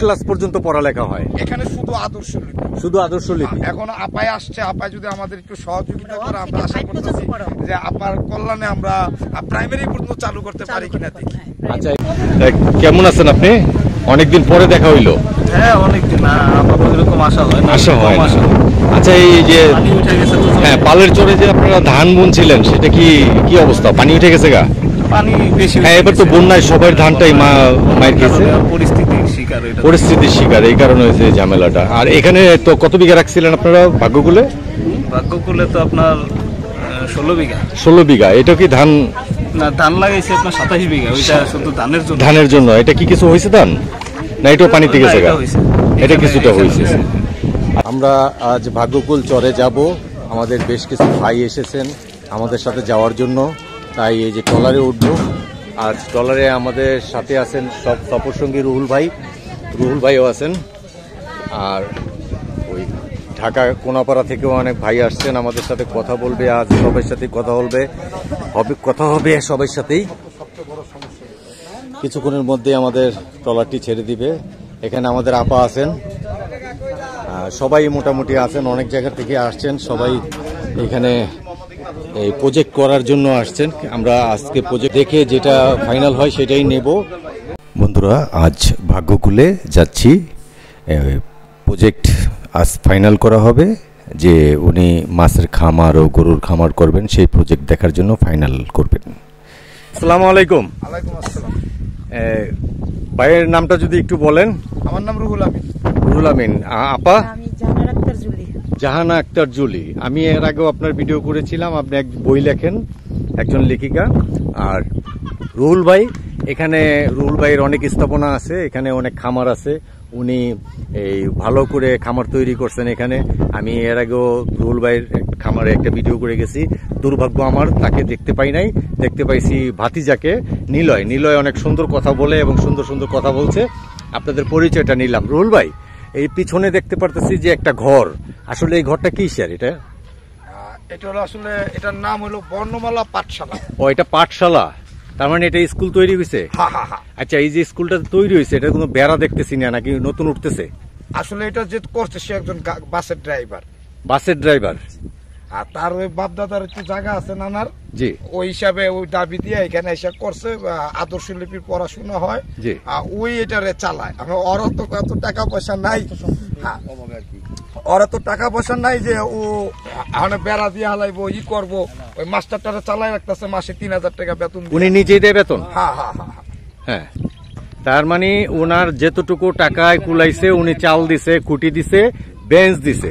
Class পর্যন্ত পড়ালেখা হয় এখানে? শুধু আদর্শ লিপি। শুধু আদর্শ লিপি। এখন আপায় আসছে, আপায় যদি আমাদের একটু সহযোগিতা করে আমরা আশা করতেছি যে আপার কল্যাণে আমরা প্রাইমারি পর্যন্ত চালু করতে পারি কিনা দেখি। আচ্ছা, কেমন আছেন আপনি? অনেকদিন পরে দেখা হইলো। হ্যাঁ, অনেকদিন আপাতত এরকম আশা হয় না। আচ্ছা, এই যে হ্যাঁ পালের চরে যে আপনারা ধান বুনছিলেন সেটা কি অবস্থা? পানি উঠে গেছে গা? পানি বেশি। হ্যাঁ, এবার তো বন্যায় সবার ধানটাই মার খেয়েছে। পরিস্থিতির শিকার, এই কারণে হয়েছে ঝামেলাটা। আর এখানে তো কত বিঘা রাখছিলেন আপনারা ভাগ্যকুলে? ভাগ্যকুলে তো আপনার 16 বিঘা। 16 বিঘা। এটা কি ধান? না, ধান লাগাইছে আপনার 27 বিঘা। ওইটা শুধু ধানের জন্য। এটা কি কিছু হয়েছে ধান, না এটাও পানিতে গেছে? এটা কিছুটা হয়েছে। আমরা আজ ভাগ্যকুল চরে যাব। আমাদের বেশ কিছু ভাই এসেছেন আমাদের সাথে যাওয়ার জন্য, তাই এই যে ট্রলারে উঠব। আজ ট্রলারে আমাদের সাথে আছেন সব তপসঙ্গী রুহুল ভাইও আছেন। আর ওই ঢাকা কোনাপাড়া থেকেও অনেক ভাই আসছেন আমাদের সাথে কথা বলবে। আজ সবার সাথে কথা হবে সবার সাথেই। কিছুক্ষণের মধ্যে আমাদের ট্রলারটি ছেড়ে দিবে। এখানে আমাদের আপা আছেন, সবাই মোটামুটি আছেন, অনেক জায়গা থেকে আসছেন। সবাই এখানে এই প্রজেক্ট করার জন্য আসছেন। আমরা আজকে প্রজেক্ট দেখে যেটা ফাইনাল হয় সেটাই নেব। বন্ধুরা, আজ ভাগ্যকুলে যাচ্ছি। প্রজেক্ট আজ ফাইনাল করা হবে যে উনি মাছের খামার ও গরুর খামার করবেন, সেই প্রজেক্ট দেখার জন্য ফাইনাল করবেন। আসসালামু আলাইকুম। ওয়ালাইকুম আসসালাম। ভাইয়ের নামটা যদি একটু বলেন। আমার নাম রুহুল আমিন। রুহুল আমিন। আপা? আমি জাহানা আক্তার জুলি। জাহানা আক্তার জুলি। আমি এর আগেও আপনার ভিডিও করেছিলাম। আপনি এক বই লেখেন, একজন লেখিকা। আর রুহুল ভাই, এখানে রুহুল ভাইয়ের অনেক স্থাপনা আছে, এখানে অনেক খামার আছে। উনি এই ভালো করে খামার তৈরি করছেন এখানে। আমি এর আগেও রুহুল ভাইয়ের খামারে একটা ভিডিও করে গেছি। দুর্ভাগ্য আমার, তাকে দেখতে পাই নাই। দেখতে পাইছি ভাতিজাকে, নিলয় অনেক সুন্দর কথা বলে এবং সুন্দর সুন্দর কথা বলছে। আপনাদের পরিচয়টা নিলাম। রুহুল ভাই, এই পিছনে দেখতে পারতেছি যে একটা ঘর, আসলে এই ঘরটা কি স্যার? এটা হলো আসলে এটার নাম হলো বর্ণমালা পাঠশালা। ও, এটা পাঠশালা। তার মানে এটা স্কুল তৈরি হয়েছে? আচ্ছা, এই যে স্কুলটা তৈরি হয়েছে, এটা কোনো বেড়া দেখতেছি না, নাকি নতুন উঠতেছে? আসলে এটা যে করছে সে একজন বাসের ড্রাইভার। বাসের ড্রাইভার? আর তার ওই বাপদাদার একটু জায়গা আছে নানার, জি, ওই হিসাবে ওই দাবি দিয়ে এখানে এসে করছে। আদর্শ লিপির পড়াশোনা হয়, জি, ওই এটারে চালায়। ওর তো এত টাকা পয়সা নাই, ওরা তো টাকা পয়সা নাই যে ও বেড়া দিয়ে হালাইবো, করবো। ওই মাস্টারটারে চালাই রাখতেছে, মাসে 3000 টাকা বেতন। উনি নিজেই দেয় বেতন? হ্যাঁ। তার মানে ওনার যেতটুকু টাকায় কুলাইছে, উনি চাল দিছে, খুঁটি দিছে, বেঞ্চ দিছে,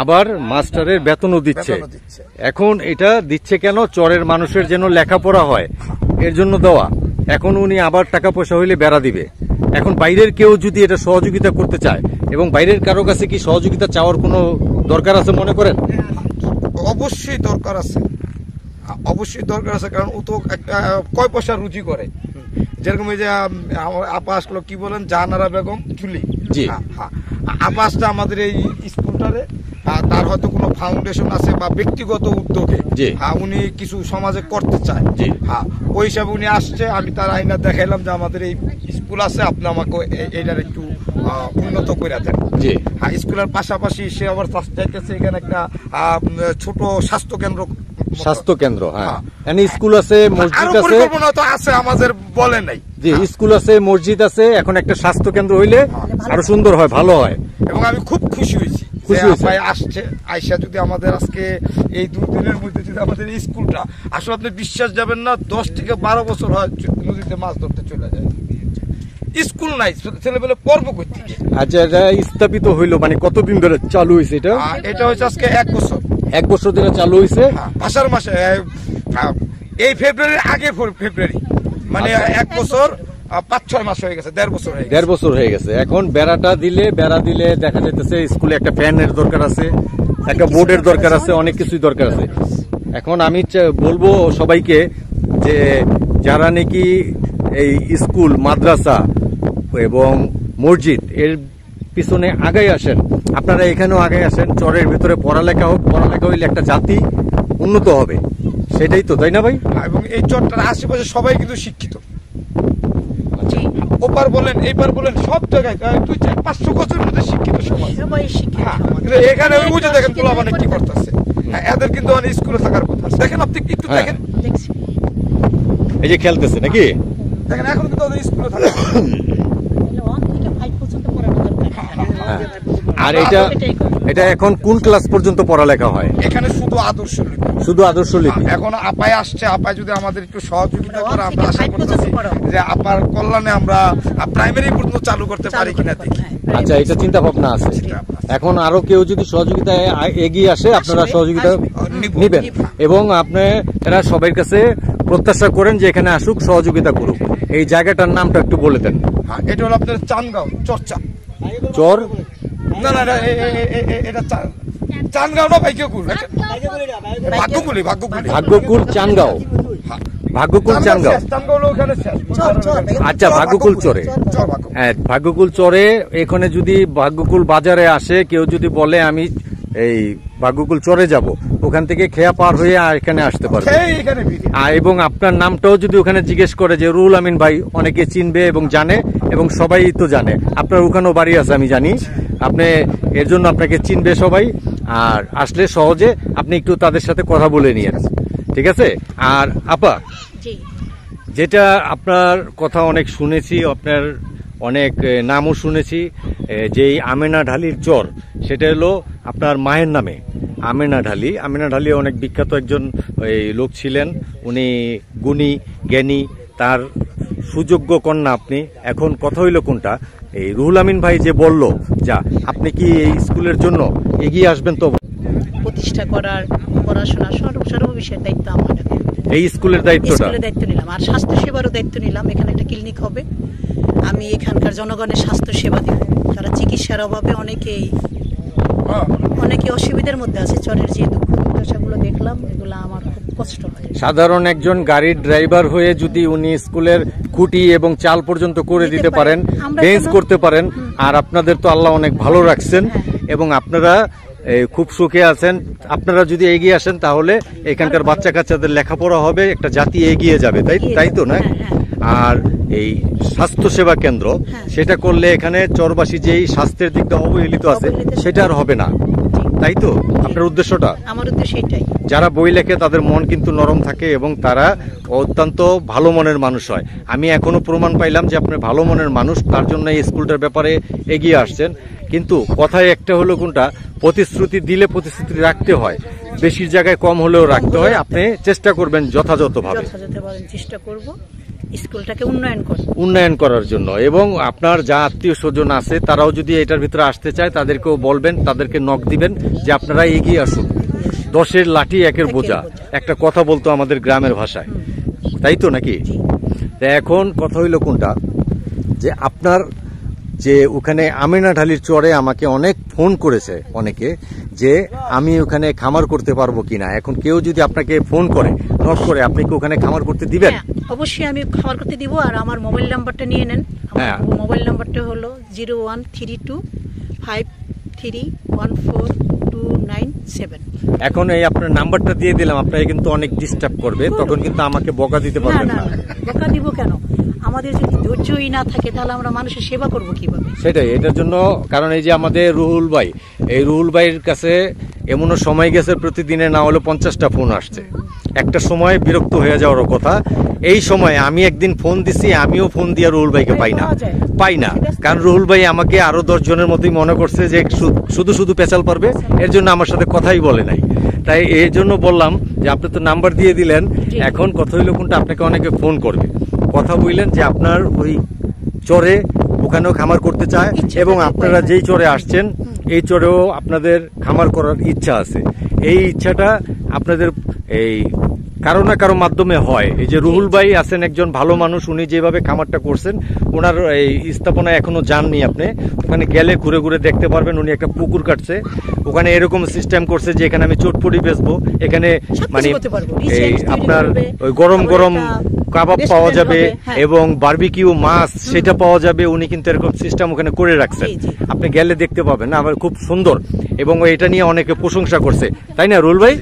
আবার মাস্টারের বেতনও দিচ্ছে। এখন এটা দিচ্ছে কেন? চরের মানুষের যেন লেখাপড়া হয়, এর জন্য দেওয়া। এখন উনি আবার টাকা পয়সা হইলে বেড়া দিবে। এখন বাইরের কেউ যদি এটা সহযোগিতা করতে চায়, এবং বাইরের কারো কাছে কি সহযোগিতা চাওয়ার কোনো দরকার আছে মনে করেন? অবশ্যই দরকার আছে, কারণ ও তো কয় পয়সা রুজি করে। যেরকম এই যে আপা আসলো, কি বলেন, জাহানারা বেগম জুলি। জি, আপাসটা আমাদের এই স্কুলটারে তার হয়তো কোনো ফাউন্ডেশন আছে বা ব্যক্তিগত উদ্যোগে উনি কিছু সমাজে করতে চায়। ওই হিসাবে উনি আসছে। আমি তার আইনা দেখাইলাম যে আমাদের এই স্কুল আছে, আপনি আমাকে এইটার একটু উন্নত করে দেন। স্কুলের পাশাপাশি সে আবার চাইতেছে এখানে একটা ছোট স্বাস্থ্য কেন্দ্র। হ্যাঁ, স্কুল আছে, মসজিদ আছে, আমাদের বলে নাই। জি, স্কুল আছে, মসজিদ আছে, এখন একটা স্বাস্থ্য কেন্দ্র হইলে আরো সুন্দর হয়, ভালো হয়। এবং আমি খুব খুশি হয়েছি আসছে আইসা যদি আমাদের আজকে এই 2 দিনের মধ্যে যদি আমাদের এই স্কুলটা, আসলে আপনি বিশ্বাস যাবেন না, 10 থেকে 12 বছর হয় নদীতে মাছ ধরতে চলে যায়, স্কুল নাই, ছেলেপেলে পড়বো কই থেকে। আচ্ছা, এটা স্থাপিত হইলো মানে কতদিন ধরে চালু হয়েছে? এটা হচ্ছে আজকে 1 বছর। 1 বছর ধরে চালু হয়েছে। আষাঢ় মাসে, এই ফেব্রুয়ারির আগে, ফেব্রুয়ারি মানে 1 বছর 5-6 মাস হয়ে গেছে, 1.5 বছর হয়ে গেছে। এখন বেড়া দিলে দেখা যাইতেছে স্কুলে একটা ফ্যানের দরকার আছে, একটা বোর্ডের দরকার আছে, অনেক কিছুই দরকার আছে। এখন আমি বলবো সবাইকে যে যারা নাকি এই স্কুল, মাদ্রাসা এবং মসজিদ এর পিছনে আগাই আসেন, আপনারা এখানেও আগাই আসেন। চরের ভিতরে পড়ালেখা হোক, পড়ালেখা হইলে একটা জাতি উন্নত হবে, সেটাই তো, তাই না ভাই? এবং এই চরটার আশেপাশে সবাই কিন্তু শিক্ষিত। ওপার বলেন এইবার বলেন সব জায়গায় 200-500 গজের মধ্যে শিক্ষিত সমাজ। এখানে ওই বুঝে দেখেন পোলাপানে কি করতেছে। এদের কিন্তু অনেক স্কুলে থাকার কথা। দেখেন আপনি একটু দেখেন, এই যে খেলতেছে নাকি, দেখেন এখন কিন্তু ওদের স্কুলে থাকে। আর এটা এখন কোন ক্লাস পর্যন্ত পড়ালেখা হয়? এখানে শুধু আদর্শ লিপি, শুধু আদর্শ লিপি। এখন আপায় আসছে, আপায় যদি আমাদের একটু সহযোগিতা করে আমরা আশা করতেছি যে আপার কল্যাণে আমরা প্রাইমারি পর্যন্ত চালু করতে পারি কিনা দেখি। আচ্ছা, এটা চিন্তা ভাবনা আছে। এখন আরো কেউ যদি সহযোগিতায় এগিয়ে আসে আপনারা সহযোগিতা নিবেন এবং আপনারা সবার কাছে প্রত্যাশা করেন যে এখানে আসুক, সহযোগিতা করুক। এই জায়গাটার নামটা একটু বলে দেন। এটা হলো আপনার চানগাঁও চর্চা চর, না এটা চানগাঁও না ভাগ্যকুল, ভাগ্যকুল চানগাঁও, ভাগ্যকুল চানগাঁও। আচ্ছা, ভাগ্যকুল চরে, হ্যাঁ ভাগ্যকুল চরে। এখানে যদি ভাগ্যকুল বাজারে আসে কেউ যদি বলে আমি এই ভাগ্যকুল চরে যাব, ওখান থেকে খেয়া পার হয়ে এখানে আসতে পারবে। এবং আপনার নামটাও যদি ওখানে জিজ্ঞেস করে যে রুহুল আমিন ভাই, অনেকে চিনবে এবং জানে এবং সবাই তো জানে। আপনার ওখানেও বাড়ি আছে আমি জানি, আপনি এর জন্য আপনাকে চিনবে সবাই। আর আসলে সহজে আপনি একটু তাদের সাথে কথা বলে নিয়েন, ঠিক আছে? আর আপা, যেটা আপনার কথা অনেক শুনেছি, আপনার অনেক নামও শুনেছি, যেই আমেনা ঢালির চর, সেটা হলো আপনার মায়ের নামে আমেনা ঢালি। আমেনা ঢালি অনেক বিখ্যাত একজন লোক ছিলেন, উনি গুণী জ্ঞানী, তার সুযোগ্য কন্যা আপনি। এখন কথা হইল কোনটা, এই রুহুল আমিন ভাই যে বলল যা আপনি কি এই স্কুলের জন্য এগিয়ে আসবেন? তো প্রতিষ্ঠা করার, পড়াশোনা সর্ব বিষয়ের দায়িত্ব আমার। এই স্কুলের দায়িত্বটা দায়িত্ব নিলাম, আর স্বাস্থ্য সেবারও দায়িত্ব নিলাম। এখানে একটা ক্লিনিক হবে, আমি এখানকার জনগণের স্বাস্থ্য সেবা দিব। তারা চিকিৎসার অভাবে অনেকে অসুবিধার মধ্যে আছে। চরের যে দুঃখ দুর্দশাগুলো দেখলাম, এগুলো আমার খুব কষ্ট হয়। সাধারণ একজন গাড়ির ড্রাইভার হয়ে যদি উনি স্কুলের খুঁটি এবং চাল পর্যন্ত করে দিতে পারেন, বেঞ্চ করতে পারেন, আর আপনাদের তো আল্লাহ অনেক ভালো রাখছেন এবং আপনারা খুব সুখে আছেন। আপনারা যদি এগিয়ে আসেন তাহলে এখানকার বাচ্চা কাচ্চাদের লেখাপড়া হবে, একটা জাতি এগিয়ে যাবে, তাই তো না? আর এই স্বাস্থ্য সেবা কেন্দ্র, সেটা করলে এখানে চরবাসী যেই স্বাস্থ্যের দিকটা অবহেলিত আছে সেটা আর হবে না, তাই তো? আপনার উদ্দেশ্যটা? আমার উদ্দেশ্য এটাই। যারা বই লেখে তাদের মন কিন্তু নরম থাকে এবং তারা অত্যন্ত ভালো মনের মানুষ হয়। আমি এখনো প্রমাণ পাইলাম যে আপনি ভালো মনের মানুষ, তার জন্য এই স্কুলটার ব্যাপারে এগিয়ে আসছেন। কিন্তু কথায় একটা হলো কোনটা, প্রতিশ্রুতি দিলে প্রতিশ্রুতি রাখতে হয়, বেশির জায়গায় কম হলেও রাখতে হয়। আপনি চেষ্টা করবেন যথাযথভাবে। চেষ্টা করব স্কুলটাকে উন্নয়ন করার জন্য। এবং আপনার যা আত্মীয় স্বজন আছে তারাও যদি এটার ভিতরে আসতে চায় তাদেরকেও বলবেন, তাদেরকে নক দিবেন যে আপনারা এগিয়ে আসুন। 10-এর লাঠি 1-এর বোঝা, একটা কথা বলতো আমাদের গ্রামের ভাষায়, তাই তো নাকি? এখন কথা হইল কোনটা, যে আপনার যে ওখানে আমেনা ঢালির চরে আমাকে অনেক ফোন করেছে অনেকে, যে আমি ওখানে খামার করতে পারবো কিনা। এখন কেউ যদি আপনাকে ফোন করে, নক করে, আপনি কি ওখানে খামার করতে দিবেন? অবশ্যই আমি খামার করতে দিব। আর আমার মোবাইল নাম্বারটা নিয়ে নেন। মোবাইল নাম্বারটা হলো 0132531429 এখন এই আপনার নাম্বারটা দিয়ে দিলাম, আপনাকে কিন্তু অনেক ডিস্টার্ব করবে, তখন কিন্তু আমাকে বকা দিতে পারবেন না। বকা দিব কেন? আমাদের যদি ধৈর্যই না থাকে তাহলে আমরা মানুষের সেবা করব কিভাবে? সেটাই, এটার জন্য। কারণ এই যে আমাদের রুহুল ভাই, এই রুহুল ভাইয়ের কাছে এমনও সময় গেছে প্রতিদিনে না হলে 50টা ফোন আসছে। একটা সময় বিরক্ত হয়ে যাওয়ার কথা। এই সময় আমি একদিন ফোন দিছি, আমিও ফোন দিয়ে রুহুল ভাইকে পাই না, কারণ রুহুল ভাই আমাকে আরো 10 জনের মতোই মনে করছে যে শুধু পেঁচাল পারবে, এর জন্য আমার সাথে কথাই বলে নাই। তাই এই জন্য বললাম যে আপনি তো নাম্বার দিয়ে দিলেন, এখন কথা হইলো কোনটা, আপনাকে অনেকে ফোন করবে, কথা বললেন যে আপনার ওই চরে ওখানেও খামার করতে চায় এবং আপনারা যেই চরে আসছেন এই চরেও আপনাদের খামার করার ইচ্ছা আছে। এই ইচ্ছাটা আপনাদের এই কারো না কারো মাধ্যমে হয়। এই যে রুহুল ভাই আছেন একজন ভালো মানুষ, উনি যেভাবে খামারটা করছেন, ওনার এই স্থাপনায় এখনো যাননি আপনি, ওখানে গেলে ঘুরে ঘুরে দেখতে পারবেন। উনি একটা পুকুর কাটছে, ওখানে এরকম সিস্টেম করছে যে এখানে আমি চটপটি বেচবো, এখানে মানে এই আপনার ওই গরম গরম কাবাব পাওয়া যাবে এবং বারবিকিউ মাছ সেটা পাওয়া যাবে। উনি কিন্তু এরকম সিস্টেম ওখানে করে রাখছেন, আপনি গেলে দেখতে পাবেন। আবার খুব সুন্দর, এবং এটা নিয়ে অনেকে প্রশংসা করছে, তাই না রুহুল ভাই?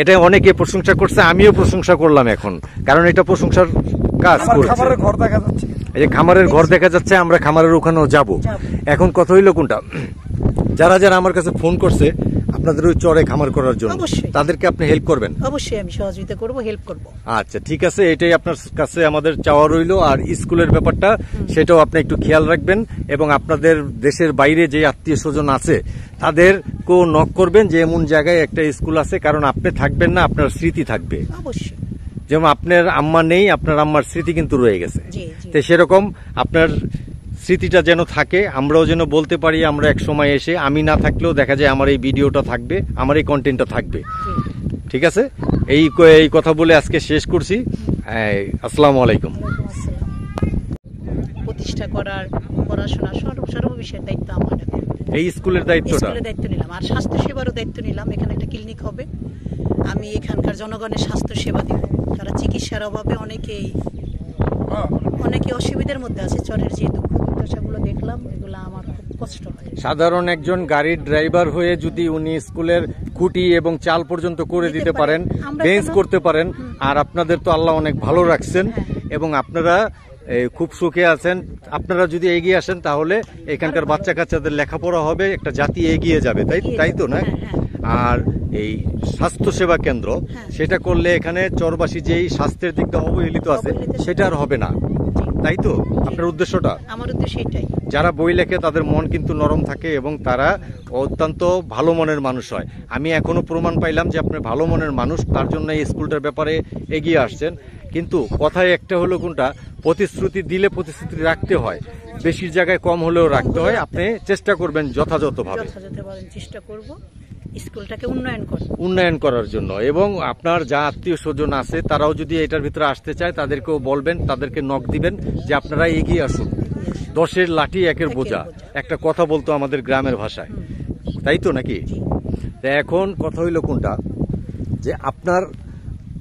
এটা অনেকে প্রশংসা করছে, আমিও প্রশংসা করলাম এখন, কারণ এটা প্রশংসার কাজ করছে। এই যে খামারের ঘর দেখা যাচ্ছে, আমরা খামারের ওখানেও যাব। এখন কথা হইলো কোনটা, যারা যারা আমার কাছে ফোন করছে আপনাদের ওই চরে খামার করার জন্য, তাদেরকে আপনি হেল্প করবেন? অবশ্যই আমি সহযোগিতা করব, হেল্প করব। আচ্ছা ঠিক আছে, এটাই আপনার কাছে আমাদের চাওয়া রইলো। আর স্কুলের ব্যাপারটা সেটাও আপনি একটু খেয়াল রাখবেন, এবং আপনাদের দেশের বাইরে যে আত্মীয় স্বজন আছে তাদেরকেও নক করবেন যে এমন জায়গায় একটা স্কুল আছে, কারণ আপনি থাকবেন না, আপনার স্মৃতি থাকবে। অবশ্যই, যেমন আপনার আম্মা নেই, আপনার আম্মার স্মৃতি কিন্তু রয়ে গেছে। জি, জি। তো সেরকম আপনার স্মৃতিটা যেন থাকে, আমরাও যেন বলতে পারি আমরা এক সময় এসে, আমি না থাকলেও দেখা যায় আমার এই ভিডিওটা থাকবে, আমার এই কন্টেন্টটা থাকবে। ঠিক আছে, এই কথা বলে আজকে শেষ করছি। আসসালামু আলাইকুম। প্রতিষ্ঠা করার, পড়াশোনা সর্ব বিষয়ের দায়িত্ব আমার। এই স্কুলের দায়িত্বটা, স্কুলের দায়িত্ব নিলাম, আর স্বাস্থ্য সেবারও দায়িত্ব নিলাম। এখানে একটা ক্লিনিক হবে, আমি এখানকার জনগণের স্বাস্থ্য সেবা দিব। তারা চিকিৎসার অভাবে অনেকে অসুবিধার মধ্যে আছে। চরের যে দুঃখ দুর্দশাগুলো দেখলাম, এগুলো আমার খুব কষ্ট হয়। সাধারণ একজন গাড়ির ড্রাইভার হয়ে যদি উনি স্কুলের খুঁটি এবং চাল পর্যন্ত করে দিতে পারেন, বেঞ্চ করতে পারেন, আর আপনাদের তো আল্লাহ অনেক ভালো রাখছেন এবং আপনারা খুব সুখে আছেন। আপনারা যদি এগিয়ে আসেন তাহলে এখানকার বাচ্চা কাচ্চাদের লেখাপড়া হবে, একটা জাতি এগিয়ে যাবে, তাই তো না? আর এই স্বাস্থ্য সেবা কেন্দ্র সেটা করলে এখানে চরবাসী যেই স্বাস্থ্যের দিকটা অবহেলিত আছে সেটা আর হবে না, তাই তো? আপনার উদ্দেশ্যটা? আমার উদ্দেশ্য এটাই। যারা বই লেখে তাদের মন কিন্তু নরম থাকে এবং তারা অত্যন্ত ভালো মনের মানুষ হয়। আমি এখনো প্রমাণ পাইলাম যে আপনি ভালো মনের মানুষ, তার জন্য এই স্কুলটার ব্যাপারে এগিয়ে আসছেন। কিন্তু কথায় একটা হলো কোনটা, প্রতিশ্রুতি দিলে প্রতিশ্রুতি রাখতে হয়, বেশির জায়গায় কম হলেও রাখতে হয়। আপনি চেষ্টা করবেন যথাযথভাবে। চেষ্টা করব স্কুলটাকে উন্নয়ন করার জন্য, এবং আপনার যা আত্মীয় স্বজন আছে তারাও যদি এটার ভিতরে আসতে চায় তাদেরকেও বলবেন, তাদেরকে নক দিবেন যে আপনারা এগিয়ে আসুন। 10-এর লাঠি 1-এর বোঝা, একটা কথা বলতো আমাদের গ্রামের ভাষায়, তাই তো নাকি? এখন কথা হইল কোনটা, যে আপনার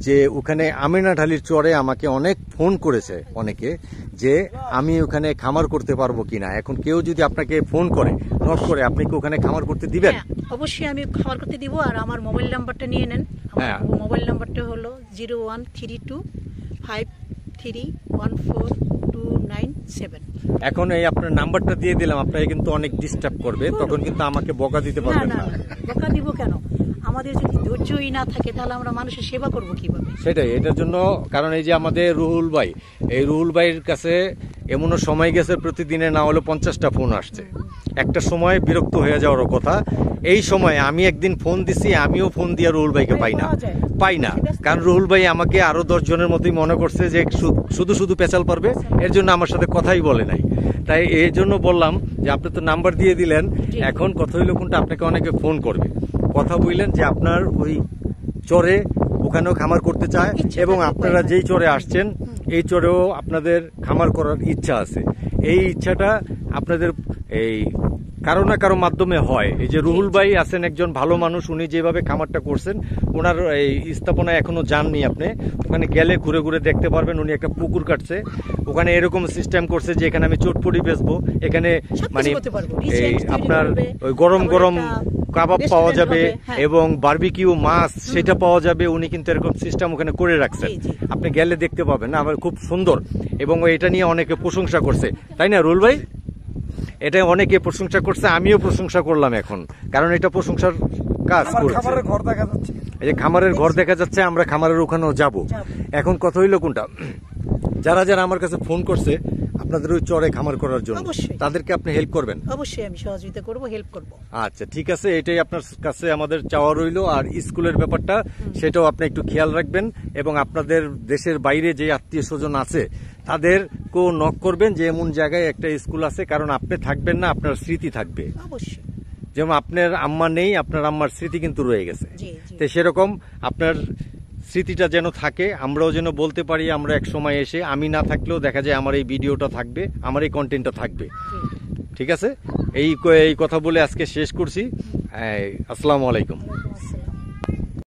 যে ওখানে আমিনাঢালির চরে আমাকে অনেক ফোন করেছে অনেকে, যে আমি ওখানে খামার করতে পারবো কিনা। এখন কেউ যদি আপনাকে ফোন করে, নক করে, আপনি কি ওখানে খামার করতে দিবেন? অবশ্যই আমি খামার করতে দিব। আর আমার মোবাইল নাম্বারটা নিয়ে নেন। মোবাইল নাম্বারটা হলো 0132531429 এখন এই আপনার নাম্বারটা দিয়ে দিলাম, আপনাকে কিন্তু অনেক ডিস্টার্ব করবে, তখন কিন্তু আমাকে বকা দিতে পারবেন না। বকা দিব কেন? আমাদের যদি ধৈর্যই না থাকে তাহলে আমরা মানুষের সেবা করব কিভাবে? সেটাই, এটার জন্য, কারণ এই যে আমাদের রুহুল ভাই, এই রুহুল ভাইয়ের কাছে এমনও সময় গেছে প্রতিদিনে না হলে 50টা ফোন আসছে। একটা সময় বিরক্ত হয়ে যাওয়ার কথা। এই সময় আমি একদিন ফোন দিছি, আমিও ফোন দিয়ে রুহুল ভাইকে পাই না, কারণ রুহুল ভাই আমাকে আরো 10 জনের মতোই মনে করছে যে শুধু পেঁচাল পারবে, এর জন্য আমার সাথে কথাই বলে নাই। তাই এই জন্য বললাম যে আপনি তো নাম্বার দিয়ে দিলেন, এখন কথা হইলো কোনটা, আপনাকে অনেকে ফোন করবে, কথা বললেন যে আপনার ওই চরে ওখানেও খামার করতে চায়, এবং আপনারা যেই চরে আসছেন এই চরেও আপনাদের খামার করার ইচ্ছা আছে। এই ইচ্ছাটা আপনাদের এই কারো না কারো মাধ্যমে হয়। এই যে রুহুল ভাই আছেন একজন ভালো মানুষ, উনি যেভাবে খামারটা করছেন, ওনার এই স্থাপনায় এখনো যাননি আপনি, ওখানে গেলে ঘুরে ঘুরে দেখতে পারবেন। উনি একটা পুকুর কাটছে, ওখানে এরকম সিস্টেম করছে যে এখানে আমি চটপটি বেচবো, এখানে মানে এই আপনার ওই গরম গরম কাবাব পাওয়া যাবে এবং বারবিকিউ মাছ সেটা পাওয়া যাবে। উনি কিন্তু এরকম সিস্টেম ওখানে করে রাখছেন, আপনি গেলে দেখতে পাবেন। আবার খুব সুন্দর, এবং এটা নিয়ে অনেকে প্রশংসা করছে, তাই না রুহুল ভাই? এটা অনেকে প্রশংসা করছে, আমিও প্রশংসা করলাম এখন, কারণ এটা প্রশংসার কাজ করছে। এই যে খামারের ঘর দেখা যাচ্ছে, আমরা খামারের ওখানেও যাব। এখন কথা হইলো কোনটা, যারা যারা আমার কাছে ফোন করছে আপনাদের ওই চরে খামার করার জন্য, তাদেরকে আপনি হেল্প করবেন? অবশ্যই আমি সহযোগিতা করব, হেল্প করব। আচ্ছা ঠিক আছে, এটাই আপনার কাছে আমাদের চাওয়া রইলো। আর স্কুলের ব্যাপারটা সেটাও আপনি একটু খেয়াল রাখবেন, এবং আপনাদের দেশের বাইরে যে আত্মীয় স্বজন আছে তাদেরকেও নক করবেন যে এমন জায়গায় একটা স্কুল আছে, কারণ আপনি থাকবেন না, আপনার স্মৃতি থাকবে। অবশ্যই, যেমন আপনার আম্মা নেই, আপনার আম্মার স্মৃতি কিন্তু রয়ে গেছে। তো সেরকম আপনার স্মৃতিটা যেন থাকে, আমরাও যেন বলতে পারি আমরা এক সময় এসে, আমি না থাকলেও দেখা যায় আমার এই ভিডিওটা থাকবে, আমার এই কন্টেন্টটা থাকবে। ঠিক আছে, এই কথা বলে আজকে শেষ করছি। আসসালামু আলাইকুম।